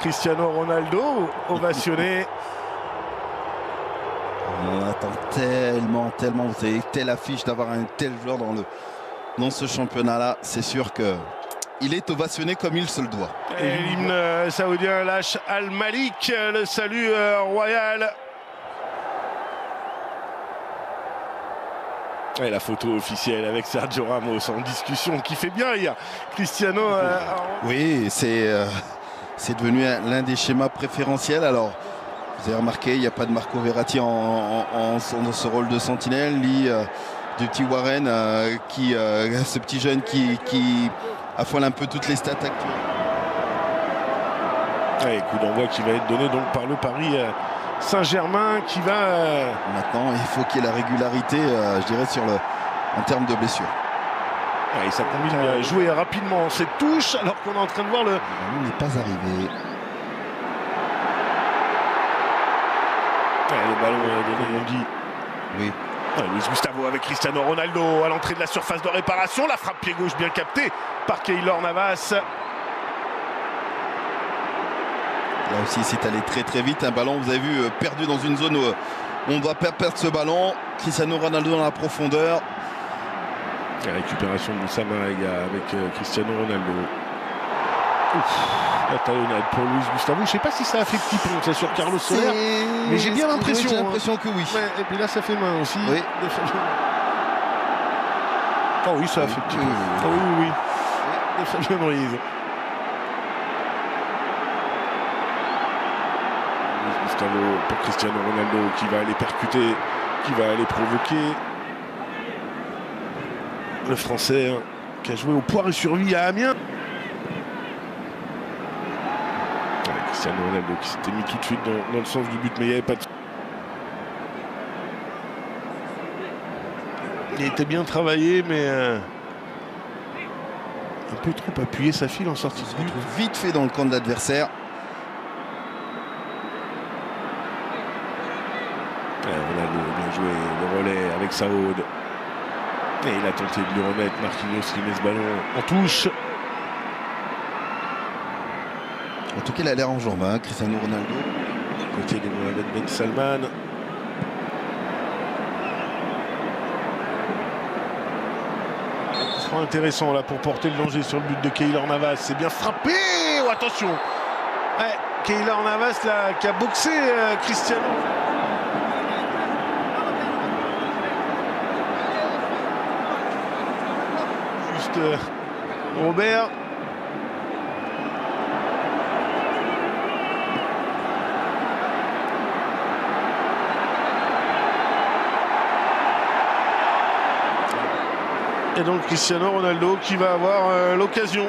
Cristiano Ronaldo, ovationné. On attend tellement, vous avez telle affiche d'avoir un tel joueur dans ce championnat-là. C'est sûr qu'il est ovationné comme il se le doit. Et l'hymne saoudien lâche Al-Malik, le salut royal. Et la photo officielle avec Sergio Ramos en discussion qui fait bien rire. Cristiano. Oui, c'est devenu l'un des schémas préférentiels. Alors, vous avez remarqué, il n'y a pas de Marco Verratti dans ce rôle de sentinelle, ni du petit Warren, ce petit jeune qui affole un peu toutes les stats actuelles. Ouais, coup d'envoi qui va être donné donc par le Paris Saint-Germain qui va... Maintenant, il faut qu'il y ait la régularité, je dirais, en termes de blessures. Et ça combine à jouer rapidement cette touche alors qu'on est en train de voir le... On n'est pas arrivé. Le ballon de Mondi. Oui. Luis Gustavo avec Cristiano Ronaldo à l'entrée de la surface de réparation. La frappe pied gauche bien captée par Keylor Navas. Là aussi, c'est allé très vite. Un ballon, vous avez vu, perdu dans une zone où on ne doit pas perdre ce ballon. Cristiano Ronaldo dans la profondeur. La récupération de Moussa Marega avec Cristiano Ronaldo. La talonnade pour Luis Gustavo. Je ne sais pas si ça a fait petit pont ça sur Carlos Soler, mais j'ai bien l'impression. J'ai l'impression que oui. Ouais, et puis là, ça fait main aussi. Oui. Ah oui, ça a fait petit pont. Ah oui. De Fabien Ruiz. Luis Gustavo pour Cristiano Ronaldo qui va aller percuter, qui va aller provoquer. Le Français qui a joué au Poire et Survie à Amiens. Cristiano Ronaldo qui s'était mis tout de suite dans le sens du but, mais il n'y avait pas de... Il était bien travaillé, mais un peu trop appuyé sa file en sortie de but. Vite fait dans le camp de l'adversaire. Ronaldo a bien joué le relais avec Saoud. Et il a tenté de lui remettre Marquinhos qui met ce ballon en touche. En tout cas, il a l'air en jambes, Cristiano Ronaldo. Côté de Mohamed Ben Salman. Ce sera intéressant là pour porter le danger sur le but de Keylor Navas. C'est bien frappé. Oh, attention. Ouais, Keylor Navas là, qui a boxé Cristiano. Juste Robert. Et donc Cristiano Ronaldo qui va avoir l'occasion.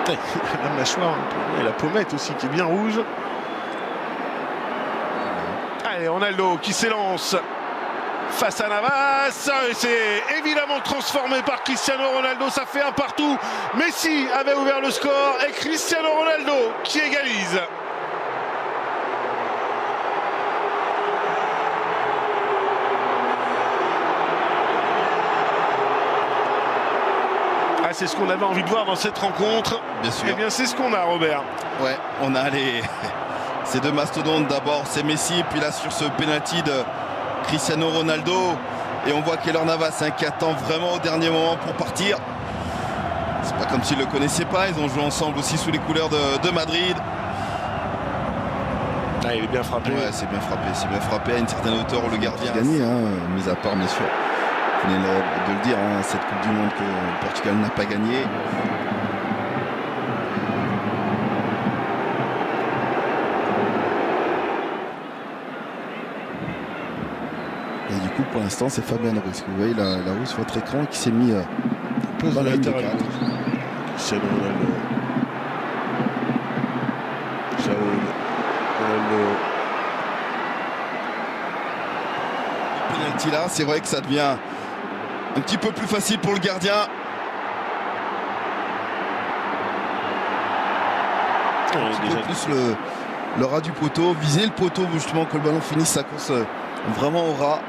La mâchoire et la pommette aussi qui est bien rouge. Allez, Ronaldo qui s'élance face à Navas. Et c'est évidemment transformé par Cristiano Ronaldo. Ça fait un partout. Messi avait ouvert le score et Cristiano Ronaldo qui égalise. C'est ce qu'on avait envie de voir dans cette rencontre. Bien sûr. Eh bien, c'est ce qu'on a, Robert. Ouais, on a ces deux mastodontes. D'abord, c'est Messi, puis là, sur ce penalty de Cristiano Ronaldo. Et on voit Keylor Navas qui attend vraiment au dernier moment pour partir. C'est pas comme s'ils ne le connaissaient pas. Ils ont joué ensemble aussi sous les couleurs de Madrid. Ah, il est bien frappé. Ouais, c'est bien frappé à une certaine hauteur où le gardien a gagné, mis à part bien sûr. Vous venez de le dire, cette Coupe du Monde que le Portugal n'a pas gagné. Et du coup, pour l'instant, c'est Fabien Ruiz. Vous voyez la Ruiz sur votre écran qui s'est mis dans la ligne de cadre. Cristiano Ronaldo. Ronaldo. Penalty là, c'est vrai que ça devient un petit peu plus facile pour le gardien. Un petit peu plus le ras du poteau, viser le poteau justement que le ballon finisse sa course vraiment au ras.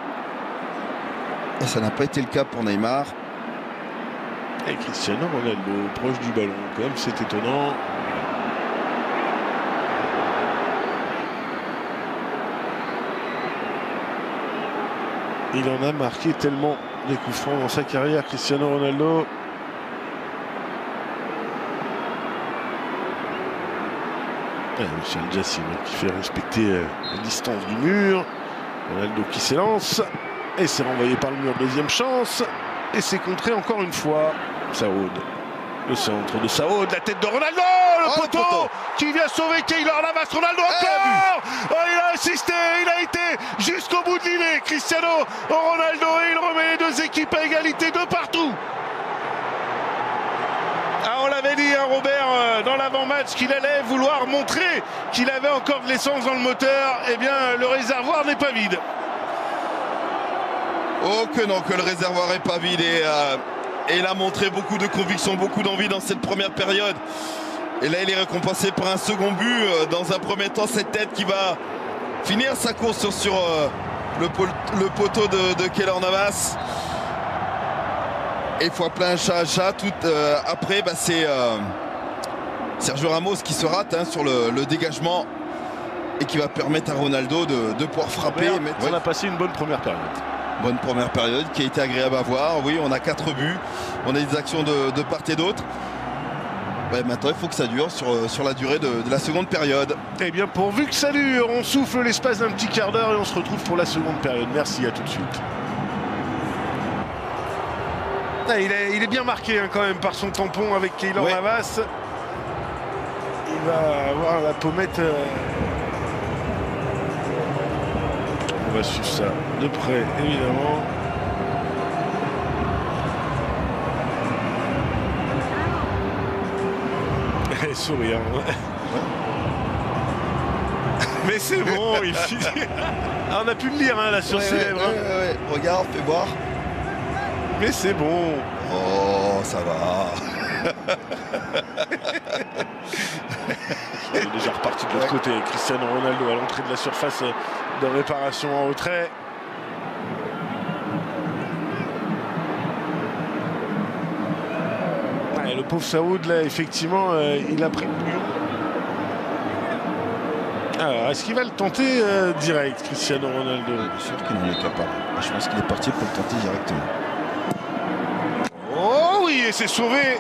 Et ça n'a pas été le cas pour Neymar. Et Cristiano Ronaldo proche du ballon, quand même, c'est étonnant. Il en a marqué tellement des coups francs dans sa carrière, Cristiano Ronaldo. Et Michel Jassine qui fait respecter la distance du mur. Ronaldo qui s'élance. Et c'est renvoyé par le mur, deuxième chance. Et c'est contré encore une fois. Saoud. Le centre de Saoud, la tête de Ronaldo, le poteau qui vient sauver Keylor Navas. Ronaldo encore. Il a assisté, il a été jusqu'au bout de l'îlet. Cristiano Ronaldo, et il remet les deux équipes à égalité de partout. On l'avait dit, Robert, dans l'avant-match, qu'il allait vouloir montrer qu'il avait encore de l'essence dans le moteur. Eh bien, le réservoir n'est pas vide. Oh que non, que le réservoir n'est pas vide. Et il a montré beaucoup de conviction, beaucoup d'envie dans cette première période. Et là, il est récompensé par un second but. Dans un premier temps, cette tête qui va finir sa course sur le poteau de Keylor Navas. Et fois plein chat. Après, c'est Sergio Ramos qui se rate sur le dégagement et qui va permettre à Ronaldo de pouvoir frapper. On a passé une bonne première période. Bonne première période qui a été agréable à voir. Oui, on a 4 buts. On a des actions de part et d'autre. Maintenant, il faut que ça dure sur la durée de la seconde période. Eh bien, pourvu que ça dure, on souffle l'espace d'un petit quart d'heure et on se retrouve pour la seconde période. Merci, à tout de suite. Il est bien marqué quand même par son tampon avec Keylor Navas. Il va avoir la pommette. On va suivre ça de près, évidemment. Et sourire. Mais c'est bon, il finit. On a pu le lire là sur ses lèvres. Regarde, fais voir. Mais c'est bon. Oh, ça va. Il est déjà reparti de l'autre côté. Cristiano Ronaldo à l'entrée de la surface de réparation en retrait. Le pauvre Saoud, là, effectivement, il a pris le bouillon. Alors, est-ce qu'il va le tenter direct, Cristiano Ronaldo? Bien sûr qu'il en est capable. Je pense qu'il est parti pour le tenter directement. Oh oui, et c'est sauvé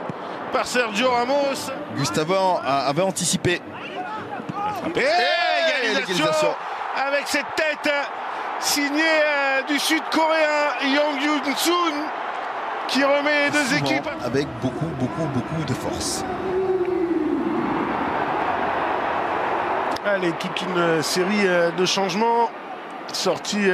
par Sergio Ramos. Gustavo avait anticipé. Et égalisation avec cette tête signée du Sud-Coréen Yang Yun-sun qui remet les deux équipes. Avec beaucoup de force. Allez, toute une série de changements sortis.